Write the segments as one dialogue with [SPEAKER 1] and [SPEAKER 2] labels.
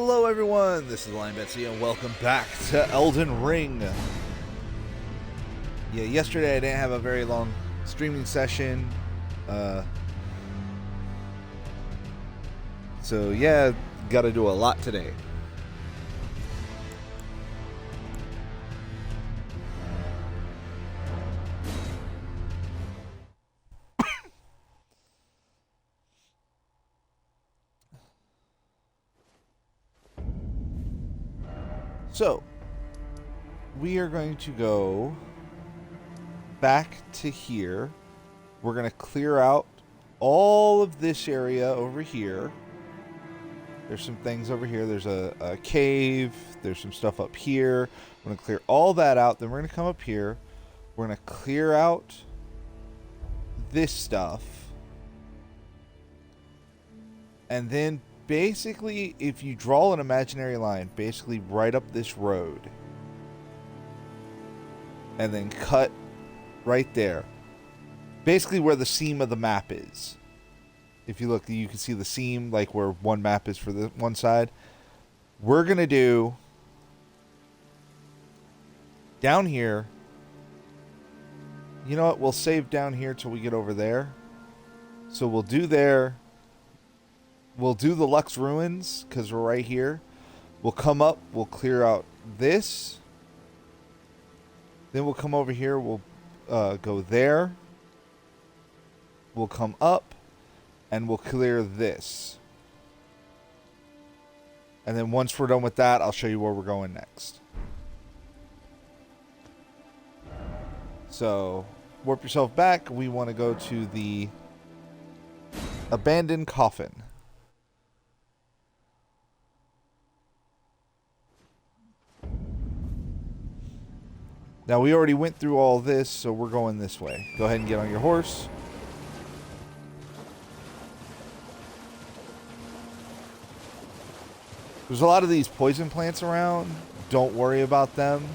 [SPEAKER 1] Hello everyone, this is Lion Betsy and welcome back to Elden Ring. Yeah, yesterday I didn't have a very long streaming session. So yeah, gotta do a lot today. So, we are going to go back to here. We're going to clear out all of this area over here. There's some things over here. There's a cave. There's some stuff up here. We're going to clear all that out. Then we're going to come up here. We're going to clear out this stuff. And then basically, if you draw an imaginary line, basically right up this road. And then cut right there. Basically where the seam of the map is. If you look, you can see the seam, like where one map is for the one side. We're going to do down here. You know what? We'll save down here till we get over there. So we'll do there. We'll do the Lux Ruins because we're right here. We'll come up. We'll clear out this. Then we'll come over here. We'll go there. We'll come up. And we'll clear this. And then once we're done with that, I'll show you where we're going next. So, warp yourself back. We want to go to the abandoned coffin. Now, we already went through all this, so we're going this way. Go ahead and get on your horse. There's a lot of these poison plants around. Don't worry about them.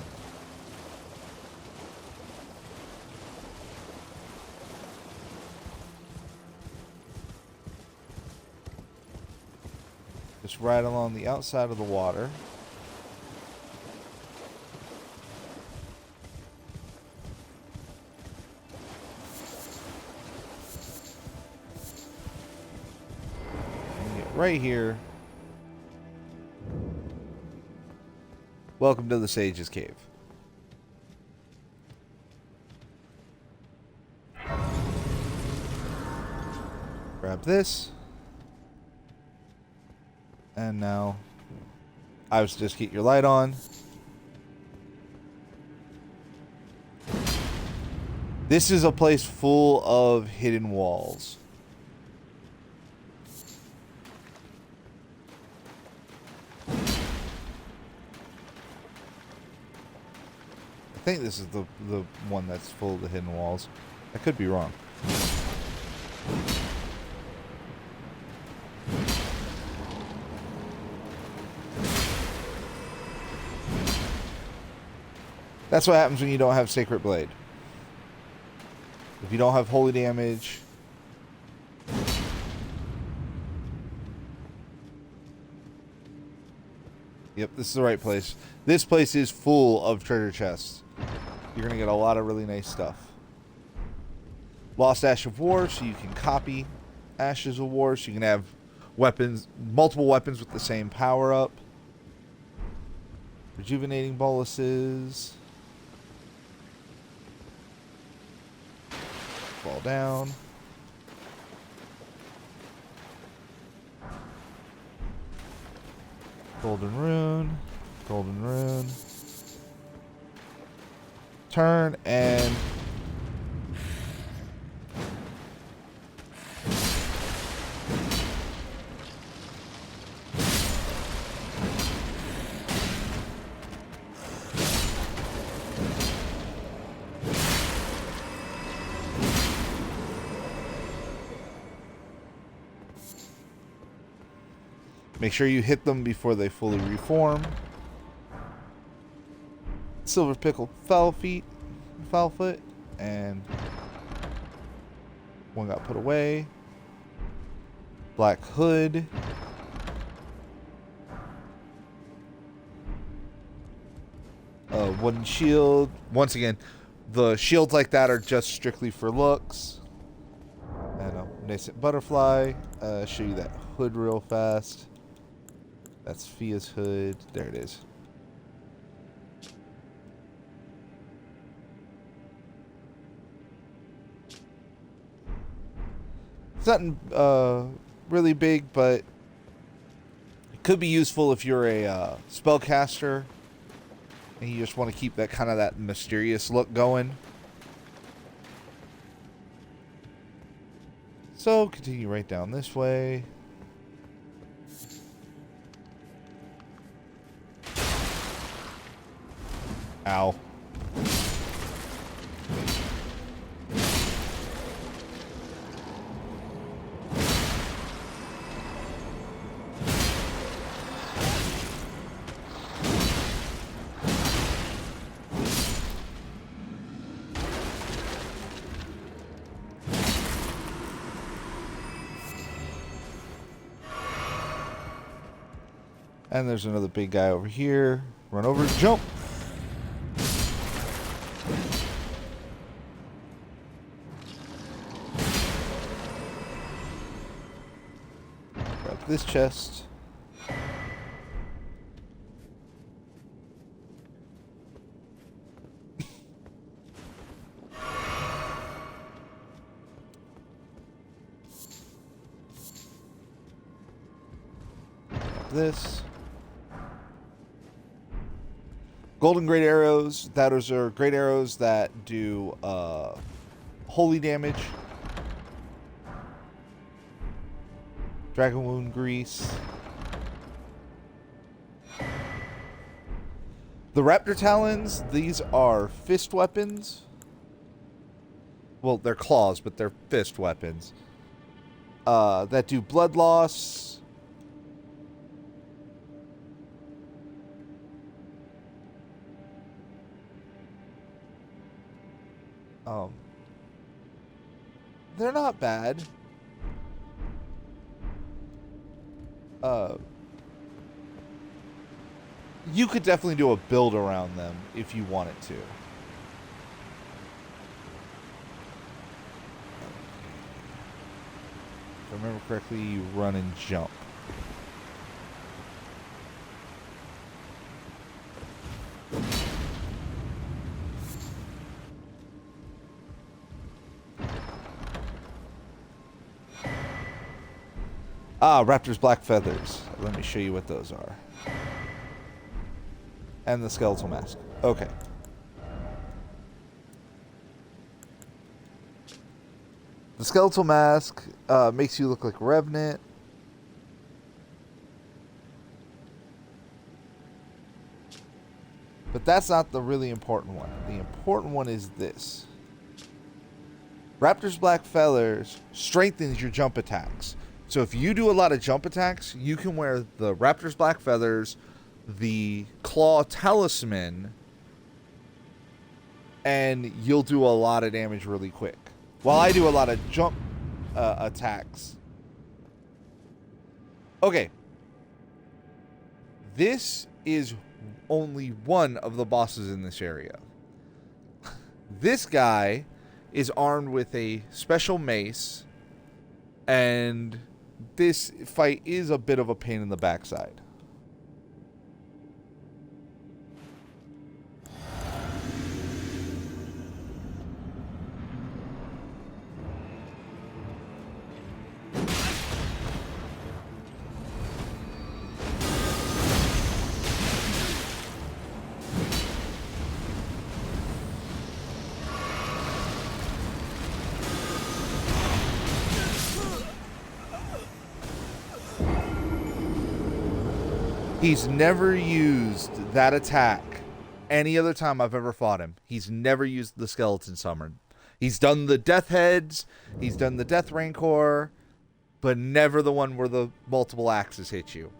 [SPEAKER 1] Just right along the outside of the water. And get right here. Welcome to the Sage's Cave. Grab this. And now, I was just get your light on. This is a place full of hidden walls. I think this is the one that's full of the hidden walls. I could be wrong. That's what happens when you don't have Sacred Blade. If you don't have holy damage. Yep, this is the right place. This place is full of treasure chests. You're going to get a lot of really nice stuff. Lost Ash of War, so you can copy Ashes of War. So you can have weapons, multiple weapons with the same power up. Rejuvenating boluses. Fall down. Golden rune. Golden rune. Turn and make sure you hit them before they fully reform. Silver Pickle Foul Foot, and one got put away. Black Hood. Wooden shield. Once again, the shields like that are just strictly for looks. And a nascent butterfly. Show you that hood real fast. That's Fia's hood. There it is. It's nothing really big, but it could be useful if you're a spellcaster and you just want to keep that kind of that mysterious look going. So continue right down this way. Ow. And there's another big guy over here. Run over, jump. Grab this chest. Grab this. Golden great arrows. Those are great arrows that do holy damage. Dragon wound grease. The raptor talons. These are fist weapons. Well, they're claws, but they're fist weapons. That do blood loss. They're not bad. You could definitely do a build around them if you wanted to. If I remember correctly, you run and jump. Ah, Raptor's black feathers. Let me show you what those are. And the skeletal mask. Okay. The skeletal mask makes you look like a revenant. But that's not the really important one. The important one is this. Raptor's black feathers strengthens your jump attacks. So if you do a lot of jump attacks, you can wear the Raptor's black feathers, the claw talisman, and you'll do a lot of damage really quick. While I do a lot of jump attacks. Okay. This is only one of the bosses in this area. This guy is armed with a special mace, and this fight is a bit of a pain in the backside. He's never used that attack any other time I've ever fought him. He's never used the skeleton summon. He's done the death heads, he's done the death rancor, but never the one where the multiple axes hit you.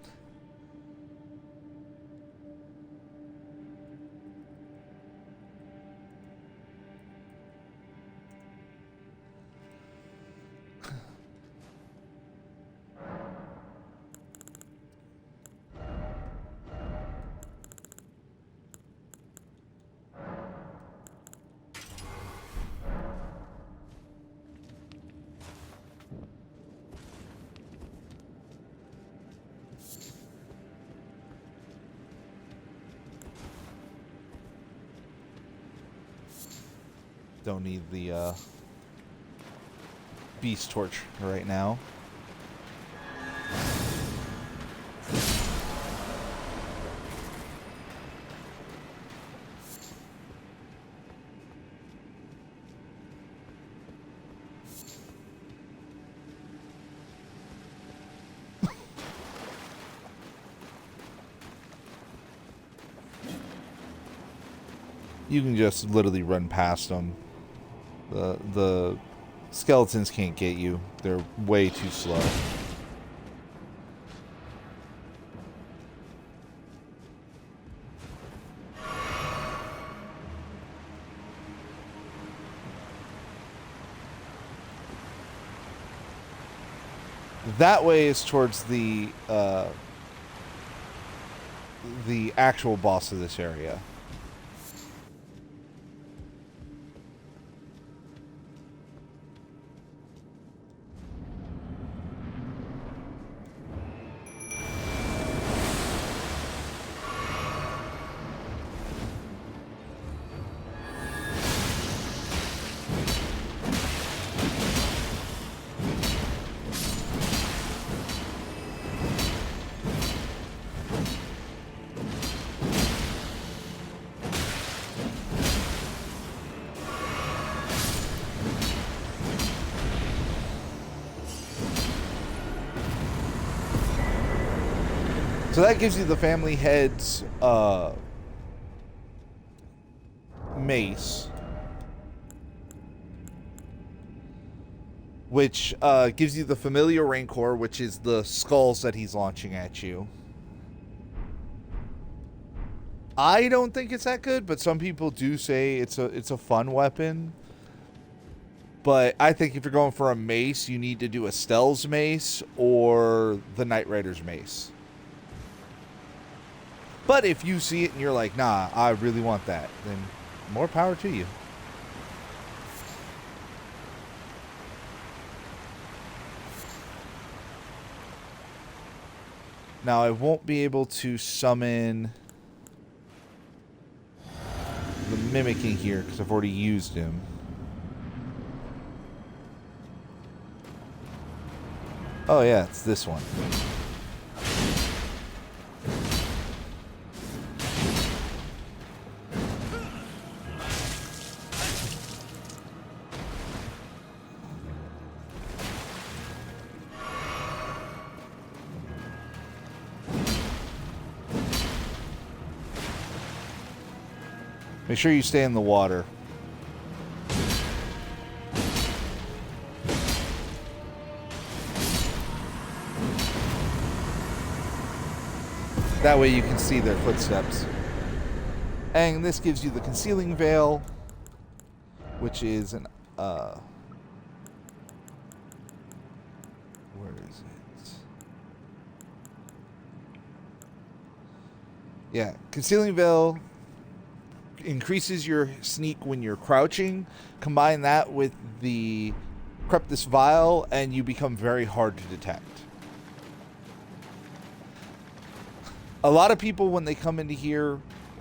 [SPEAKER 1] don't need the beast torch right now. You can just literally run past them. The skeletons can't get you. They're way too slow. That way is towards the actual boss of this area. So that gives you the family head's mace, which gives you the familiar rancor, which is the skulls that he's launching at you. I don't think it's that good, but some people do say it's a fun weapon. But I think if you're going for a mace, you need to do a Stell's mace or the Knight Rider's mace. But if you see it and you're like, nah, I really want that, then more power to you. Now, I won't be able to summon the Mimic in here because I've already used him. Oh yeah, it's this one. Make sure you stay in the water. That way you can see their footsteps. And this gives you the concealing veil, which is an where is it? Yeah, concealing veil increases your sneak when you're crouching. Combine that with the Creptus Vial and you become very hard to detect. A lot of people, when they come into here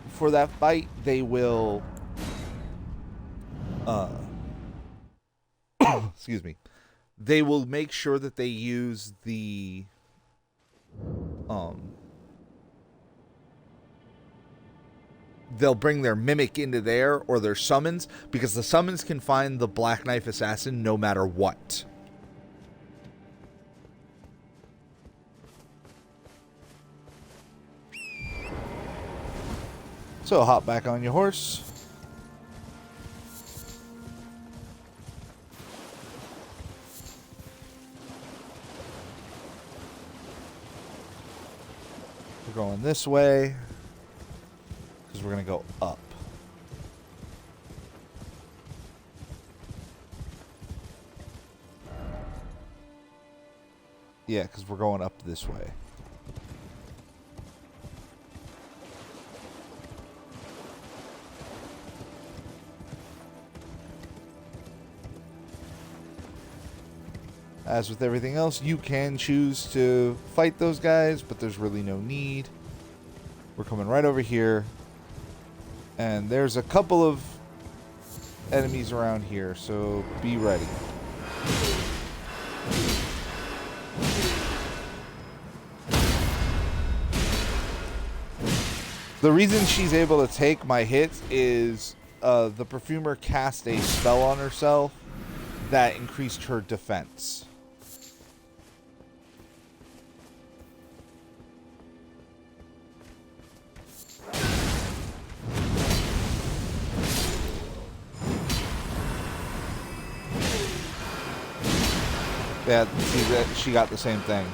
[SPEAKER 1] for that fight, they will excuse me, they will make sure that they use the they'll bring their Mimic into there or their summons, because the summons can find the Black Knife Assassin no matter what. So hop back on your horse. We're going this way because we're going to go up. Yeah, because we're going up this way. As with everything else, you can choose to fight those guys, but there's really no need. We're coming right over here. And there's a couple of enemies around here, so be ready. The reason she's able to take my hits is the perfumer cast a spell on herself that increased her defense. Yeah, see that she got the same thing.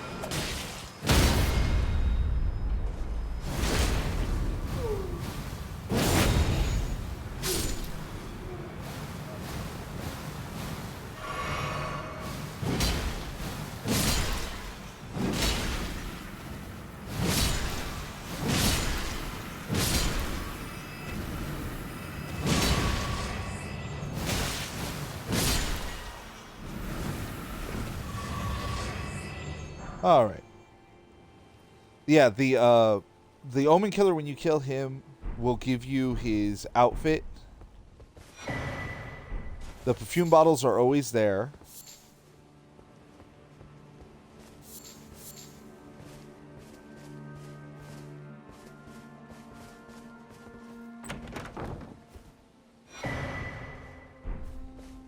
[SPEAKER 1] All right. Yeah, the Omen Killer, when you kill him, will give you his outfit. The perfume bottles are always there.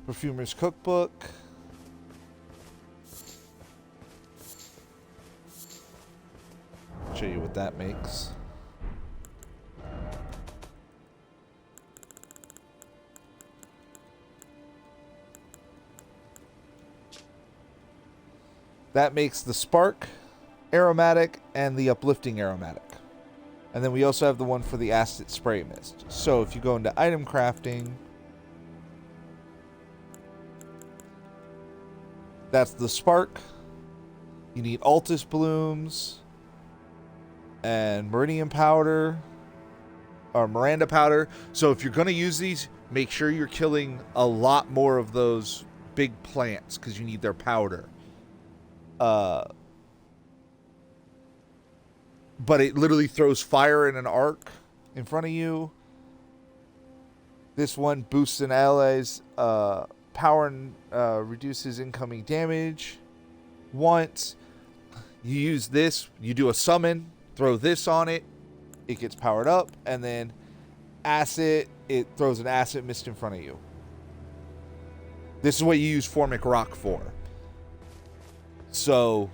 [SPEAKER 1] Perfumer's cookbook. Show you what that makes. That makes the spark aromatic and the uplifting aromatic. And then we also have the one for the acid spray mist. So if you go into item crafting, that's the spark. You need Altus blooms and Meridian powder or Miranda powder. So if you're going to use these, make sure you're killing a lot more of those big plants because you need their powder. But it literally throws fire in an arc in front of you. This one boosts an ally's power and reduces incoming damage. Once you use this, you do a summon, throw this on it, it gets powered up, and then acid, it throws an acid mist in front of you. This is what you use Formic Rock for. So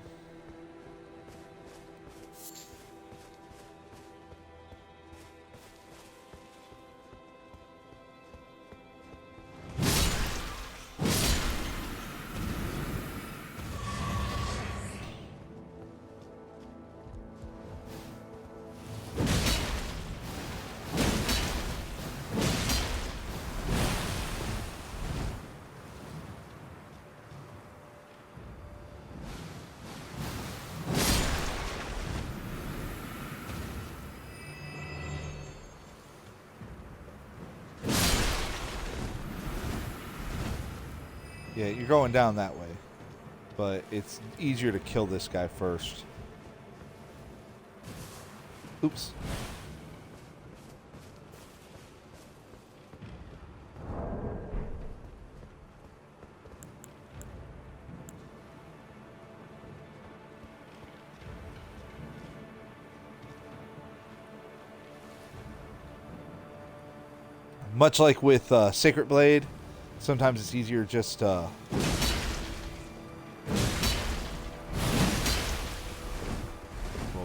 [SPEAKER 1] yeah, you're going down that way. But it's easier to kill this guy first. Oops. Much like with Sacred Blade, sometimes it's easier just roll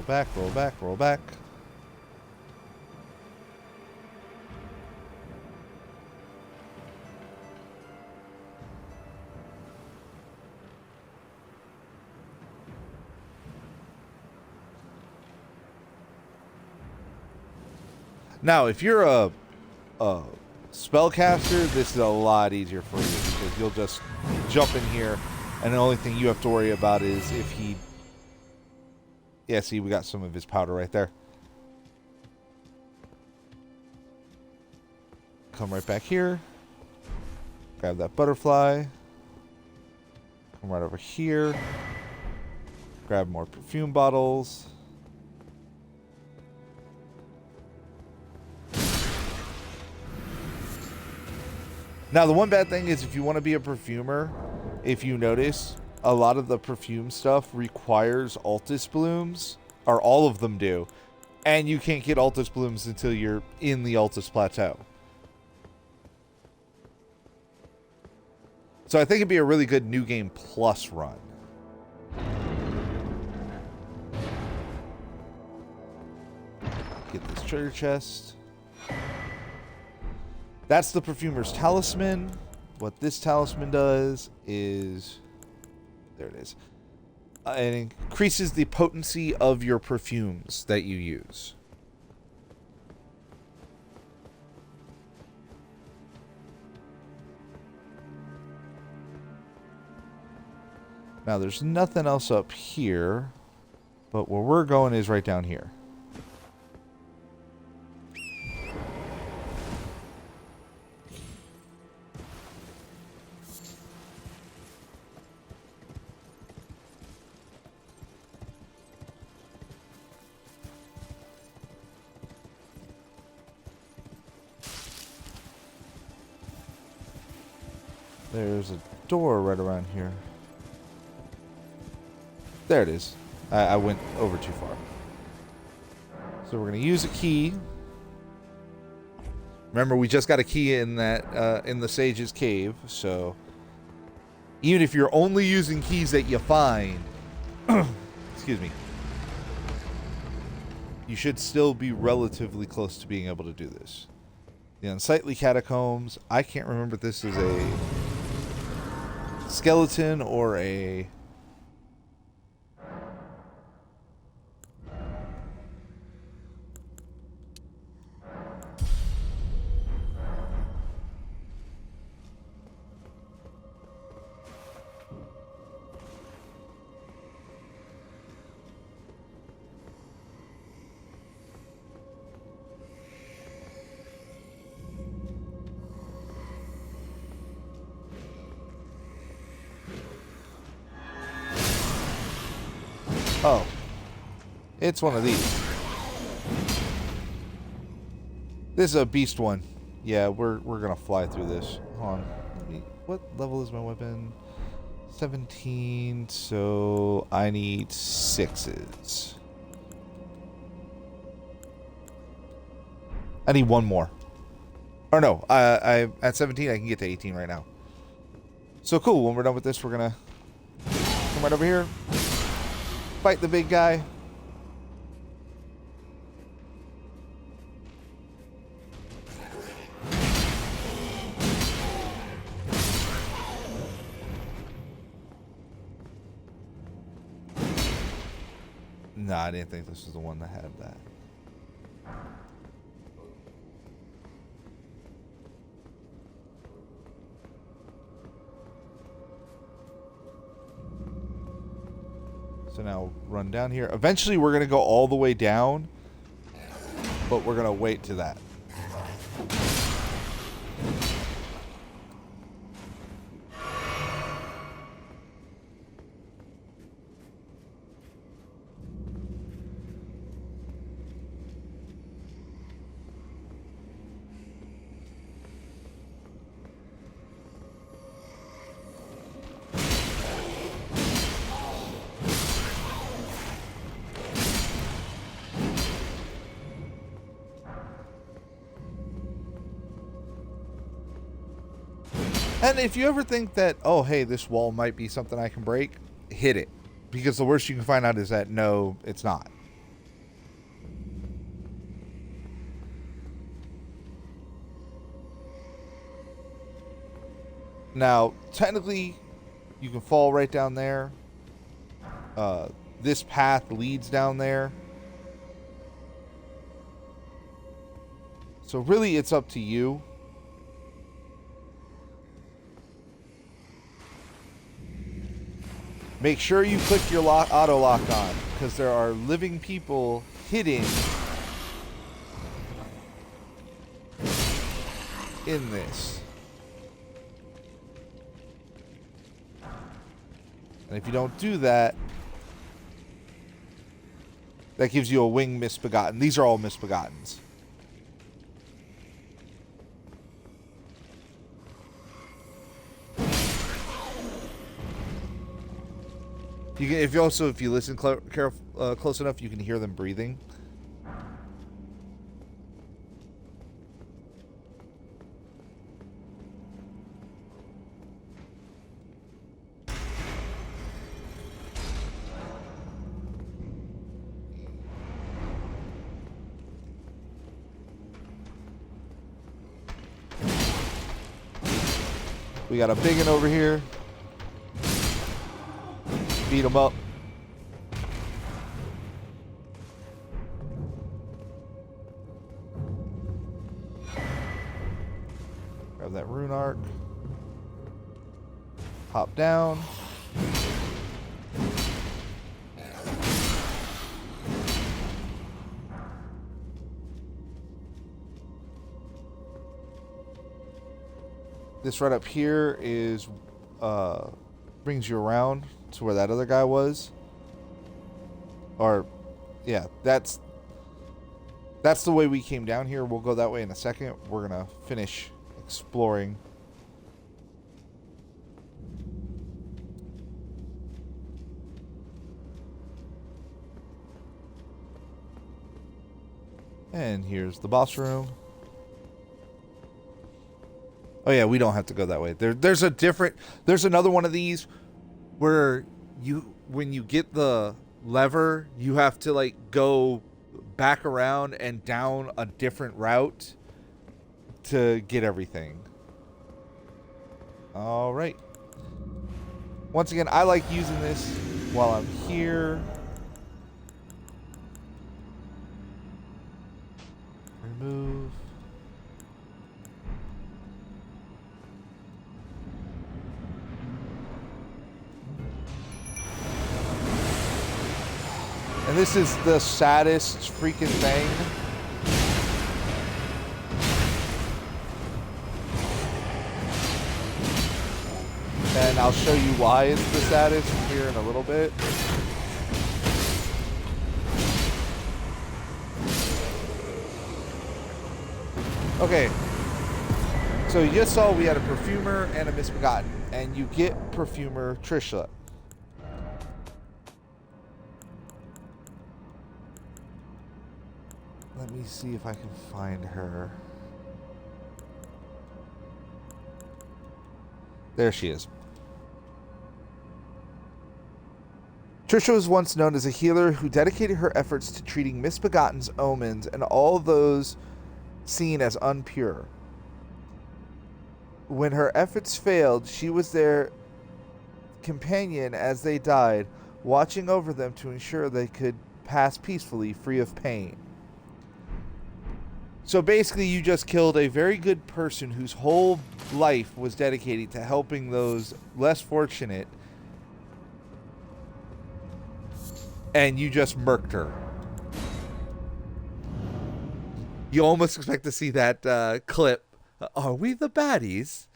[SPEAKER 1] back, roll back, roll back. Now, if you're a spellcaster, this is a lot easier for you because you'll just jump in here, and the only thing you have to worry about is if he... Yeah, see, we got some of his powder right there. Come right back here. Grab that butterfly. Come right over here. Grab more perfume bottles. Now, the one bad thing is if you want to be a perfumer, if you notice, a lot of the perfume stuff requires Altus blooms, or all of them do, and you can't get Altus blooms until you're in the Altus Plateau. So I think it'd be a really good New Game Plus run. Get this treasure chest. That's the Perfumer's Talisman. What this talisman does is... There it is. It increases the potency of your perfumes that you use. Now, there's nothing else up here, but where we're going is right down here. There's a door right around here. There it is. I went over too far. So we're going to use a key. Remember, we just got a key in that in the Sage's Cave, so even if you're only using keys that you find, excuse me, you should still be relatively close to being able to do this. The Unsightly Catacombs. I can't remember if this is a skeleton or a... Oh, it's one of these. This is a beast one. Yeah, we're gonna fly through this. Hold on. What level is my weapon? 17. So I need 6s. I need one more. Or no, I at 17 I can get to 18 right now. So cool. When we're done with this, we're gonna come right over here. Fight the big guy. Nah, I didn't think this was the one that had that. So now run down here. Eventually we're going to go all the way down, but we're going to wait to that. And if you ever think that, oh, hey, this wall might be something I can break, hit it. Because the worst you can find out is that, no, it's not. Now, technically, you can fall right down there. This path leads down there. So really, it's up to you. Make sure you click your auto lock on, because there are living people hidden in this. And if you don't do that, that gives you a wing misbegotten. These are all misbegottens. You can, if you listen close enough, you can hear them breathing. We got a big one over here. Beat him up. Grab that rune arc. Hop down. This right up here is brings you around to where that other guy was. Or yeah, that's the way we came down here. We'll go that way in a second. We're gonna finish exploring. And here's the boss room. Oh yeah, we don't have to go that way. There's another one of these where when you get the lever, you have to like go back around and down a different route to get everything. All right. Once again, I like using this while I'm here. Remove. And this is the saddest freaking thing. And I'll show you why it's the saddest here in a little bit. Okay. So you just saw we had a Perfumer and a Misbegotten. And you get Perfumer Trishla. Let me see if I can find her. There she is. Trisha was once known as a healer who dedicated her efforts to treating misbegotten's omens and all those seen as unpure. When her efforts failed, she was their companion as they died, watching over them to ensure they could pass peacefully, free of pain. So basically, you just killed a very good person whose whole life was dedicated to helping those less fortunate, and you just murked her. You almost expect to see that clip. Are we the baddies?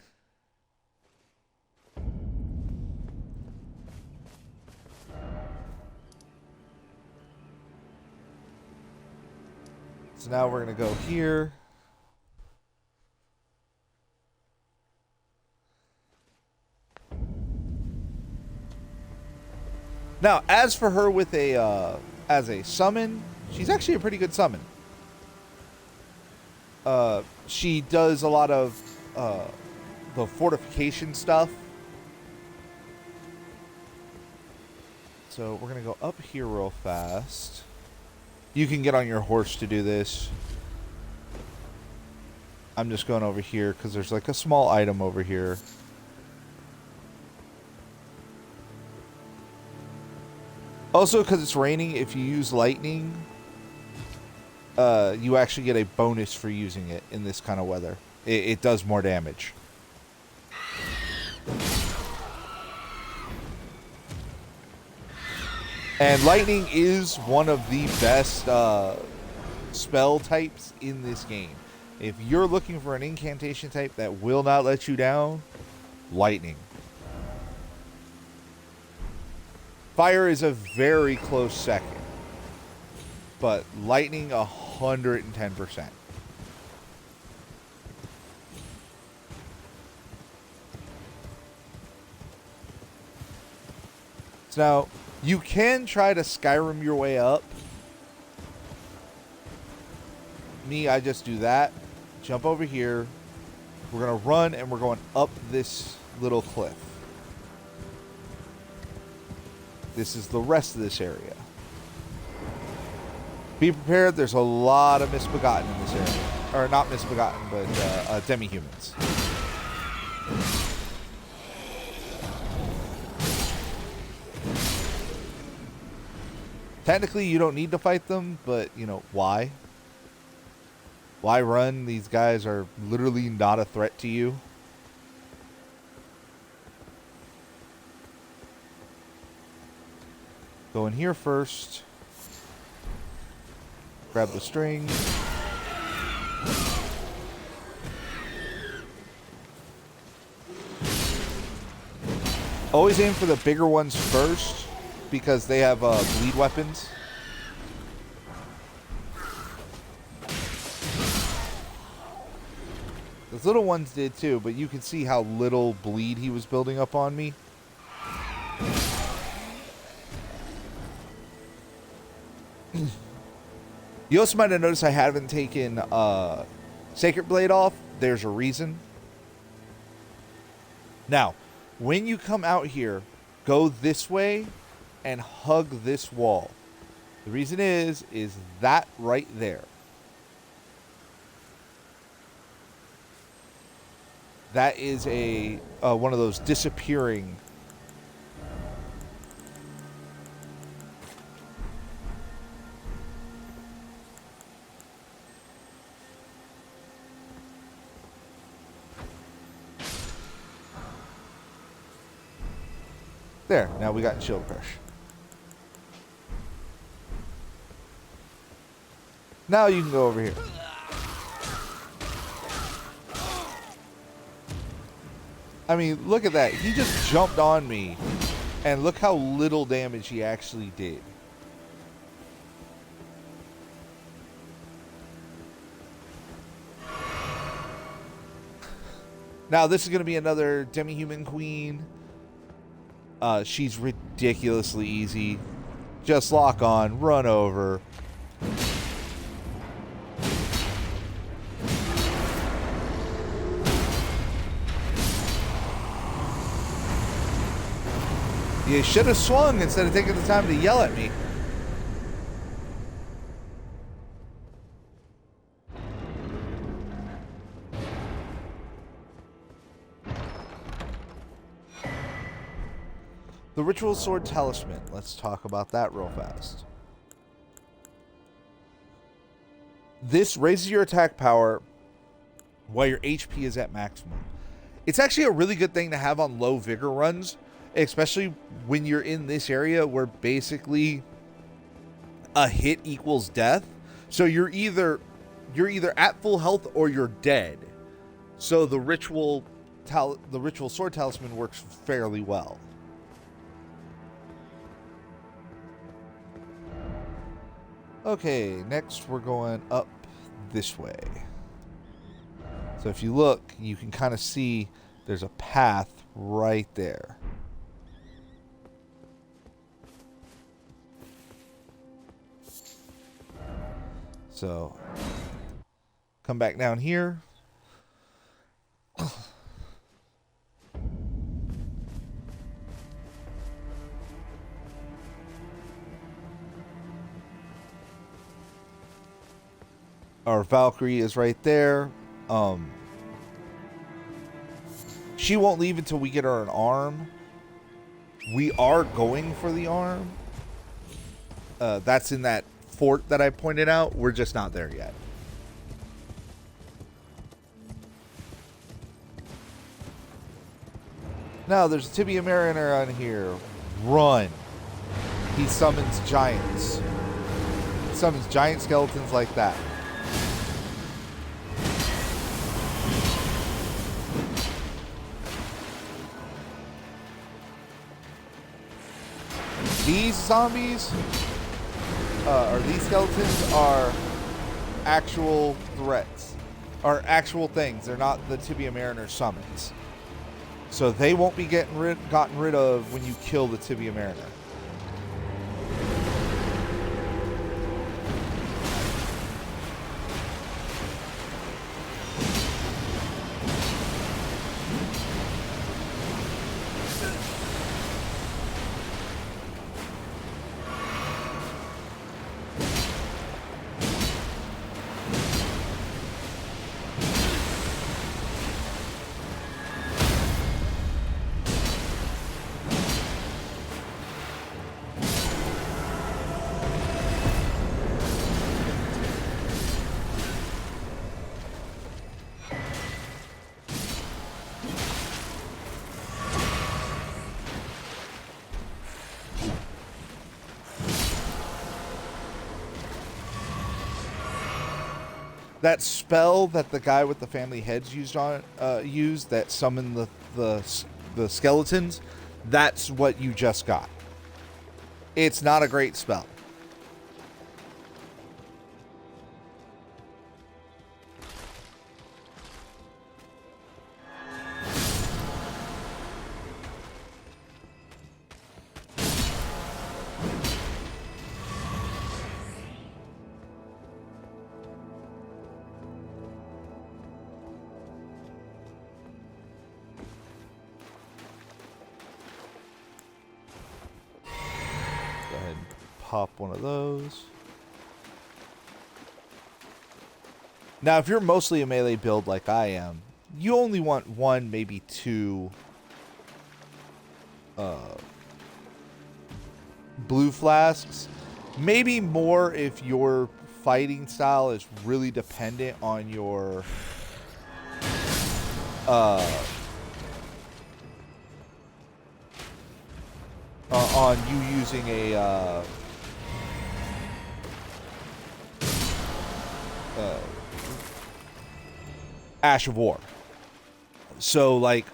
[SPEAKER 1] So now we're going to go here. Now, as for her with as a summon, she's actually a pretty good summon. She does a lot of the fortification stuff. So we're going to go up here real fast. You can get on your horse to do this. I'm just going over here because there's like a small item over here. Also, because it's raining, if you use lightning, you actually get a bonus for using it in this kind of weather. It does more damage. And lightning is one of the best spell types in this game. If you're looking for an incantation type that will not let you down, lightning. Fire is a very close second, but lightning 110%. So now, You can try to Skyrim your way up. Me, I just do that. Jump over here. We're going to run, and we're going up this little cliff. This is the rest of this area. Be prepared. There's a lot of misbegotten in this area. Or not misbegotten, but demi-humans. Technically, you don't need to fight them, but, you know, why? Why run? These guys are literally not a threat to you. Go in here first. Grab the string. Always aim for the bigger ones first, because they have bleed weapons. Those little ones did too, but you can see how little bleed he was building up on me. You also might have noticed I haven't taken Sacred Blade off. There's a reason. Now, when you come out here, go this way and hug this wall. The reason is that right there. That is a one of those disappearing. There, now we got Shield Crush. Now you can go over here. I mean, look at that. He just jumped on me, and look how little damage he actually did. Now, this is going to be another demi-human queen. She's ridiculously easy. Just lock on, run over. You should have swung instead of taking the time to yell at me. The Ritual Sword Talisman. Let's talk about that real fast. This raises your attack power while your HP is at maximum. It's actually a really good thing to have on low vigor runs, especially when you're in this area where basically a hit equals death. So you're either at full health or you're dead. So the Ritual Sword Talisman works fairly well. Okay, next we're going up this way. So if you look, you can kind of see there's a path right there. So come back down here. Our Valkyrie is right there. She won't leave until we get her an arm. We are going for the arm. That's in that fort that I pointed out. We're just not there yet. Now there's a Tibia Mariner on here. Run. He summons giants. He summons giant skeletons like that. These zombies, or these skeletons, are actual threats, are actual things. They're not the Tibia Mariner summons. So they won't be gotten rid of when you kill the Tibia Mariner. That spell that the guy with the family heads used that summoned the skeletons, that's what you just got. It's not a great spell. Pop one of those. Now, if you're mostly a melee build like I am, you only want one, maybe two blue flasks. Maybe more if your fighting style is really dependent on your on you using a Ash of War. So, like,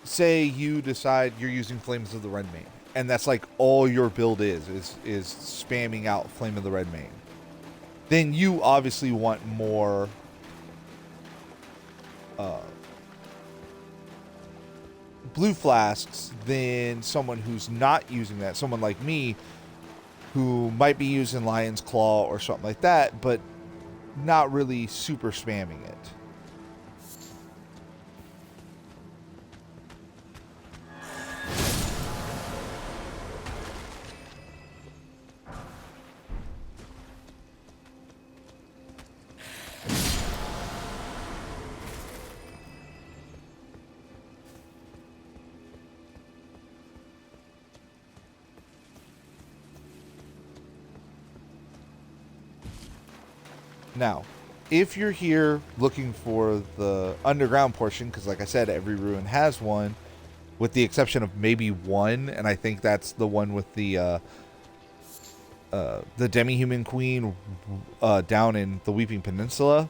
[SPEAKER 1] say you decide you're using Flames of the Red Mane, and that's like all your build is spamming out Flame of the Red Mane. Then you obviously want more blue flasks than someone who's not using that. Someone like me who might be using Lion's Claw or something like that, but not really super spamming it. Now, if you're here looking for the underground portion, because like I said, every ruin has one, with the exception of maybe one, and I think that's the one with the demi-human queen down in the Weeping Peninsula,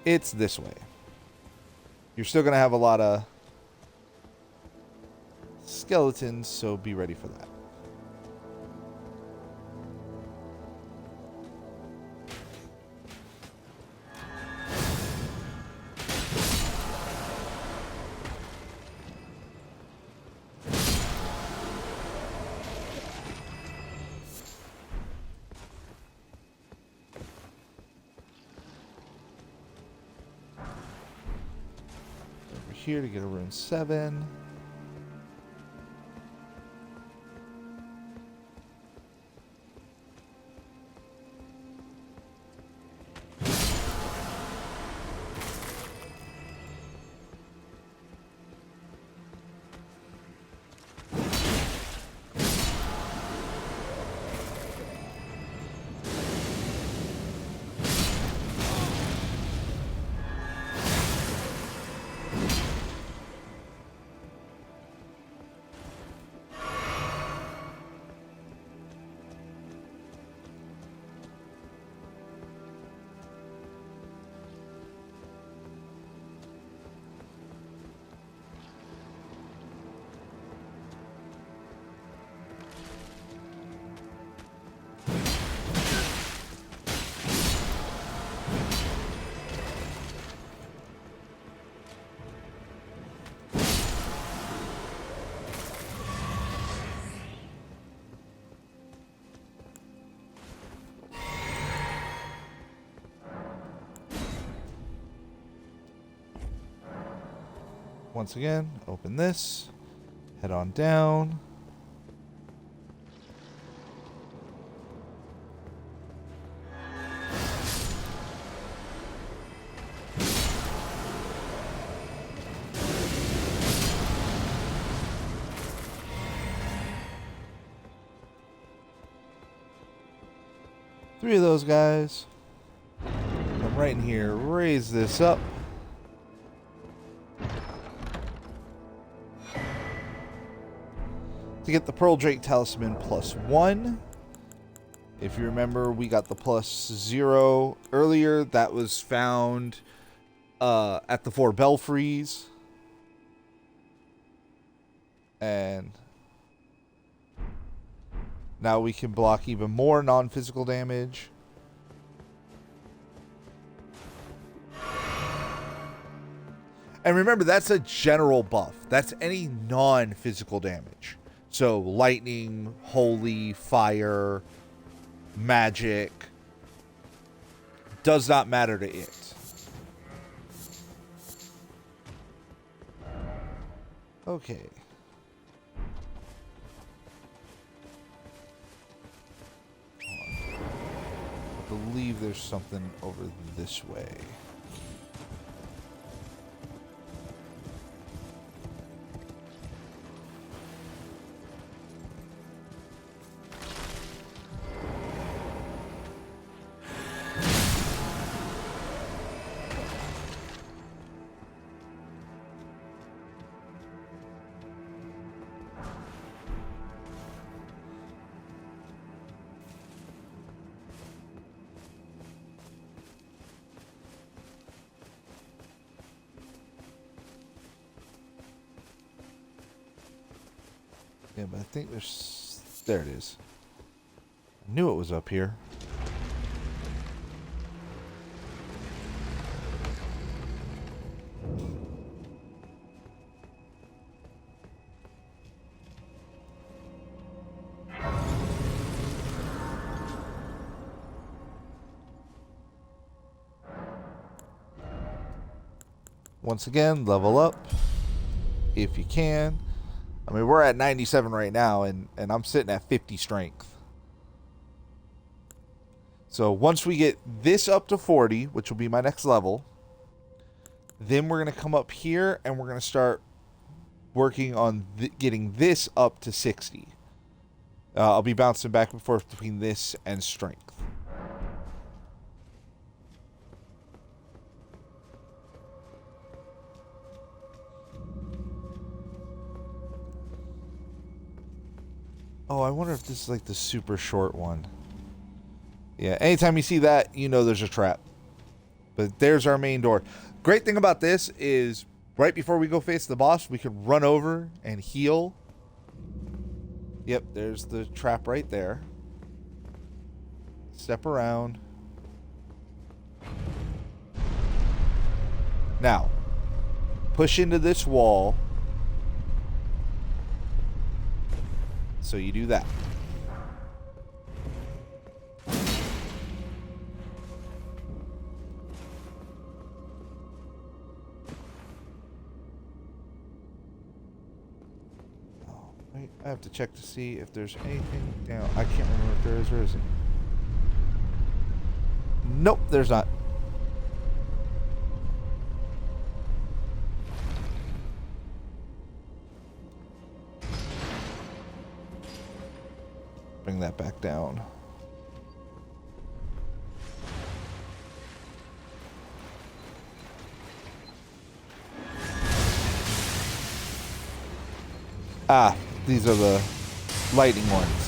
[SPEAKER 1] it's this way. You're still going to have a lot of skeletons, so be ready for that. Here to get a rune 7. Once again, open this, head on down. Three of those guys. Come right in here, raise this up. To get the Pearl Drake Talisman +1. If you remember, we got the +0 earlier. That was found at the 4 belfries. And now we can block even more non-physical damage. And remember, that's a general buff. That's any non-physical damage. So lightning, holy, fire, magic does not matter to it. Okay. I believe there's something over this way. Yeah, but I think there's... There it is. I knew it was up here. Once again, level up if you can. I mean, we're at 97 right now, and I'm sitting at 50 strength. So once we get this up to 40, which will be my next level, then we're going to come up here, and we're going to start working on getting this up to 60. I'll be bouncing back and forth between this and strength. Oh, I wonder if this is like the super short one. Yeah, anytime you see that, you know there's a trap. But there's our main door. Great thing about this is right before we go face the boss, we can run over and heal. Yep, there's the trap right there. Step around. Now, push into this wall. So you do that. Oh, wait, I have to check to see if there's anything down. I can't remember if there is or isn't. Nope, there's not. Bring that back down. Ah, these are the lightning ones.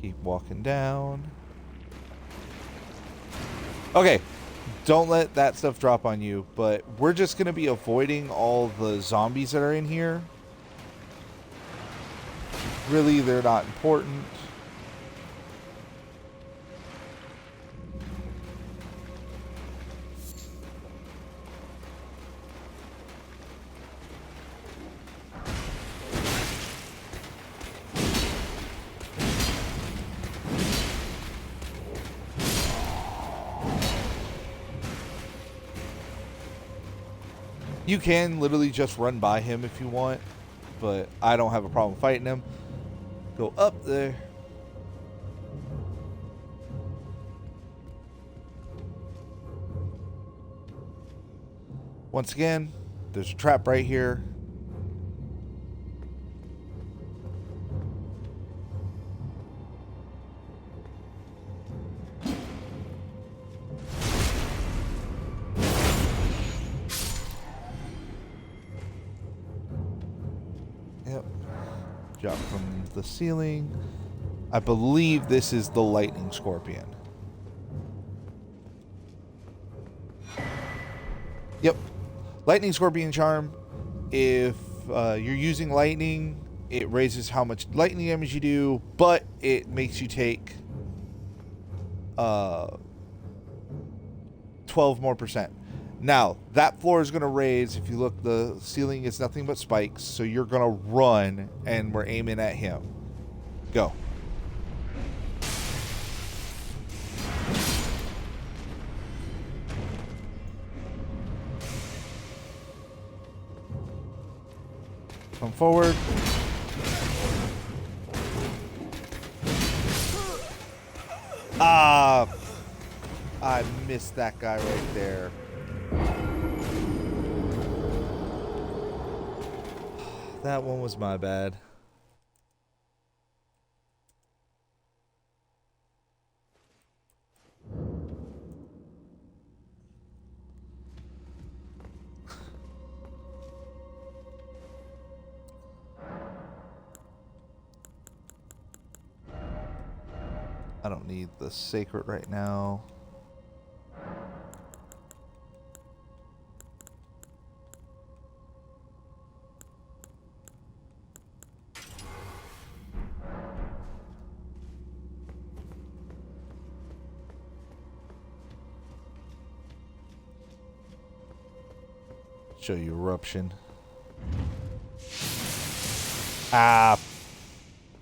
[SPEAKER 1] Keep walking down. Okay, don't let that stuff drop on you, but we're just going to be avoiding all the zombies that are in here. Really, they're not important. You can literally just run by him if you want, but I don't have a problem fighting him. Go up there. Once again, there's a trap right here. Yep. Drop from the ceiling. I believe this is the lightning scorpion. Yep. Lightning scorpion charm. If you're using lightning, it raises how much lightning damage you do, but it makes you take 12 more %. Now, that floor is going to raise. If you look, the ceiling is nothing but spikes, so you're going to run, and we're aiming at him. Go. Come forward. Ah, I missed that guy right there. That one was my bad. I don't need the sacred right now. Show you eruption. Ah.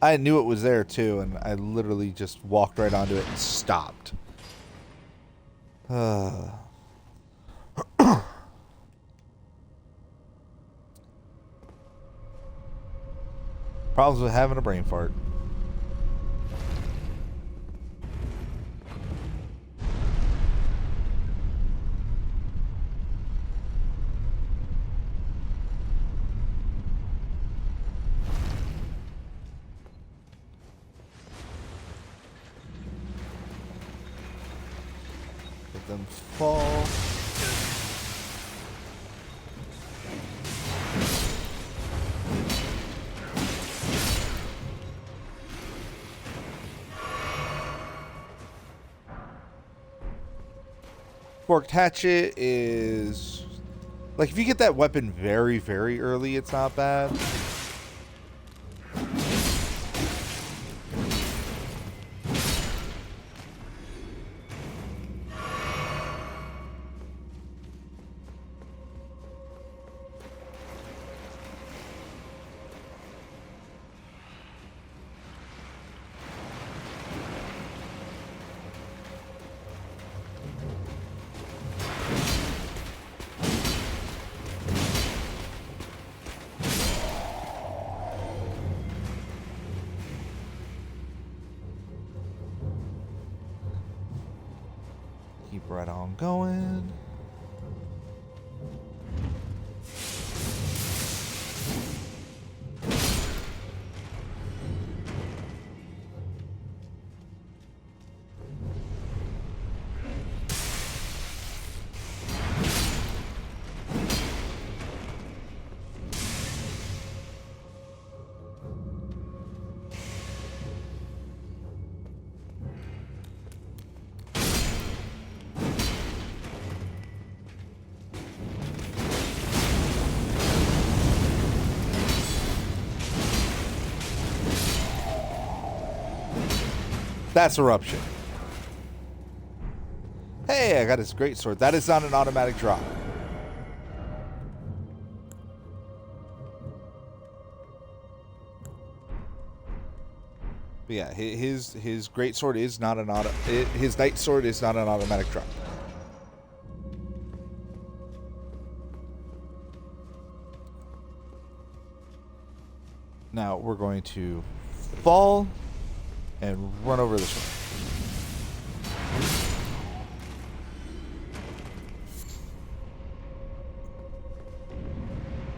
[SPEAKER 1] I knew it was there too, and I literally just walked right onto it and stopped. Problems with having a brain fart. Them fall. Forked hatchet is like, if you get that weapon very, very early, it's not bad. Keep right on going. That's eruption. Hey, I got his great sword. That is not an automatic drop. But yeah, his great sword is not an his knight sword is not an automatic drop. Now we're going to fall and run over this one.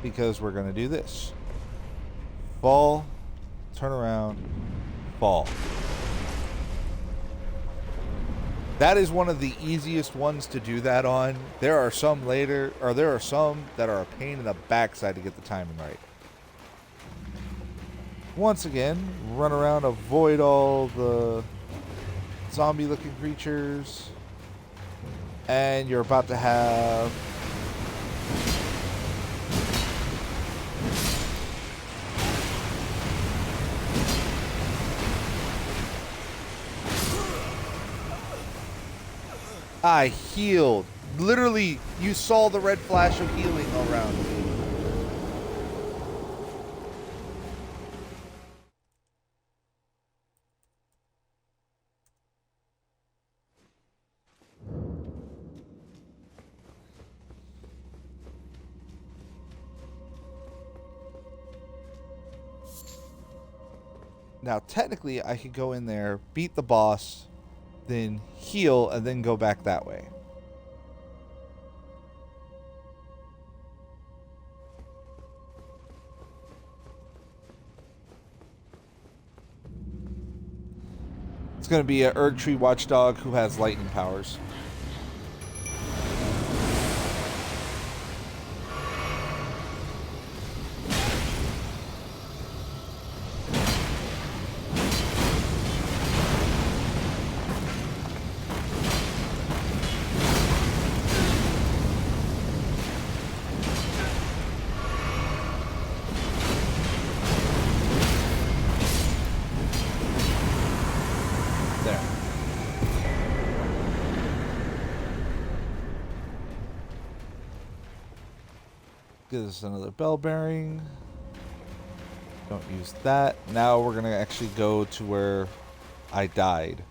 [SPEAKER 1] Because we're going to do this. Fall, turn around, fall. That is one of the easiest ones to do that on. There are some that are a pain in the backside to get the timing right. Once again, run around, avoid all the zombie-looking creatures. And you're about to have... I healed. Literally, you saw the red flash of healing all around. Now, technically, I could go in there, beat the boss, then heal, and then go back that way. It's going to be an Erdtree Watchdog who has lightning powers. Gives us another bell bearing. Don't use that. Now we're going to actually go to where I died.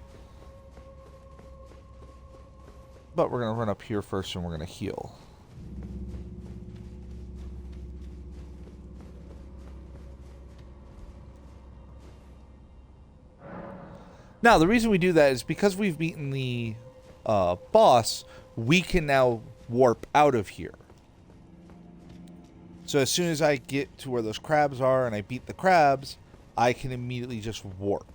[SPEAKER 1] But we're going to run up here first and we're going to heal. Now, the reason we do that is because we've beaten the boss, we can now warp out of here. So as soon as I get to where those crabs are and I beat the crabs, I can immediately just warp.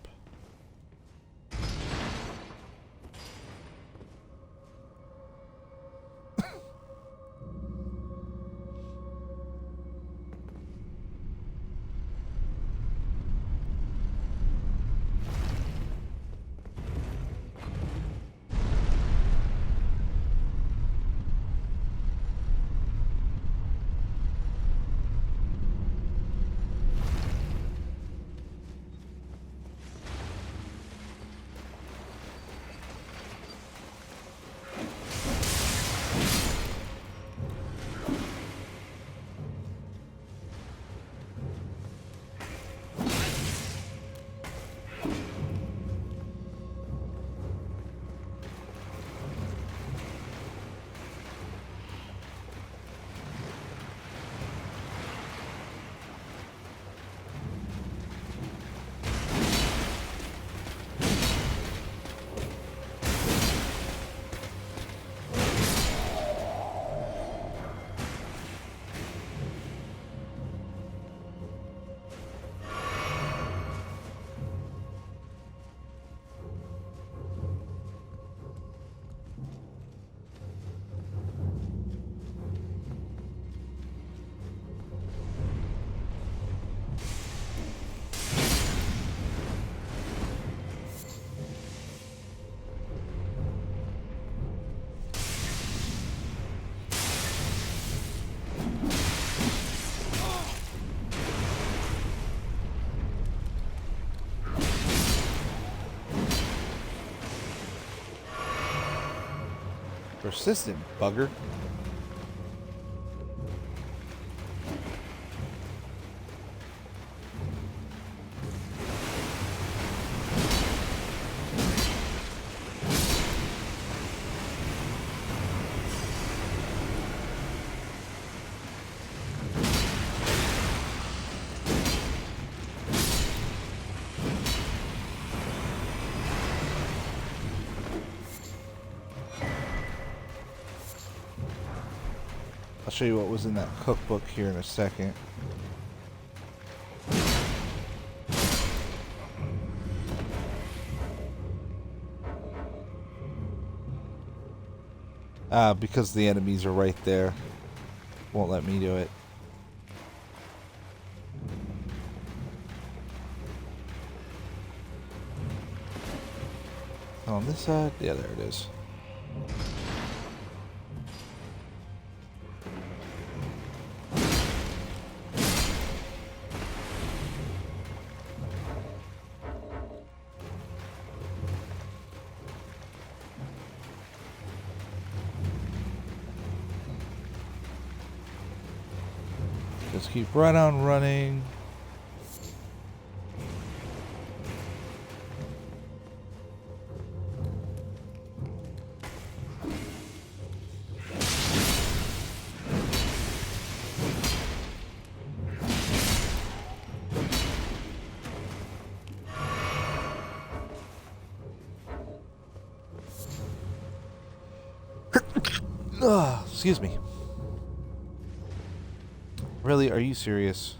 [SPEAKER 1] Persistent bugger. I'll show you what was in that cookbook here in a second. Because the enemies are right there. Won't let me do it. On this side? Yeah, there it is. Just keep right on running. Excuse me. Really? Are you serious?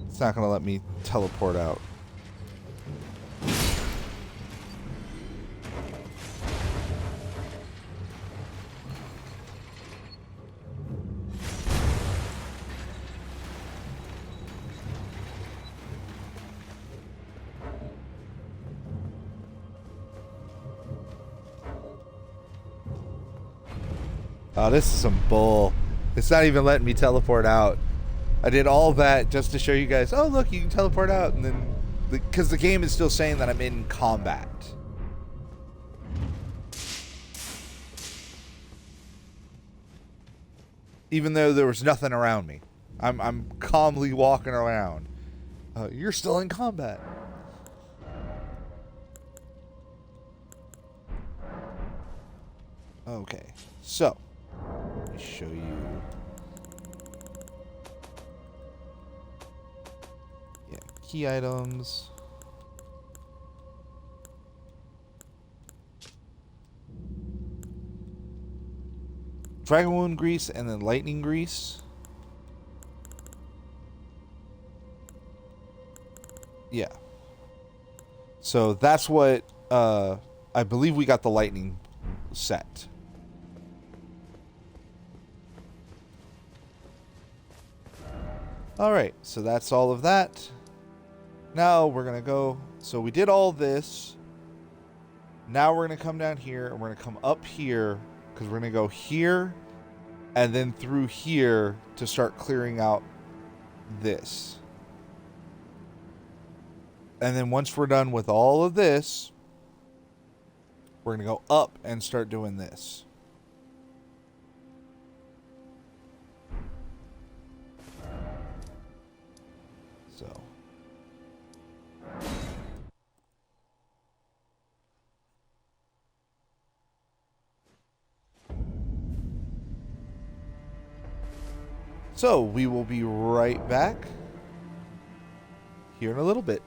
[SPEAKER 1] It's not going to let me teleport out. Oh, this is some bull. It's not even letting me teleport out. I did all that just to show you guys, oh, look, you can teleport out. And then, because the game is still saying that I'm in combat. Even though there was nothing around me. I'm calmly walking around. You're still in combat. Okay, so let me show you. Yeah, key items. Dragon wound grease and then lightning grease. Yeah. So that's what I believe we got the lightning set. Alright, so that's all of that. Now we're going to go. So we did all this. Now we're going to come down here and we're going to come up here because we're going to go here and then through here to start clearing out this. And then once we're done with all of this, we're going to go up and start doing this. So. So we will be right back here in a little bit.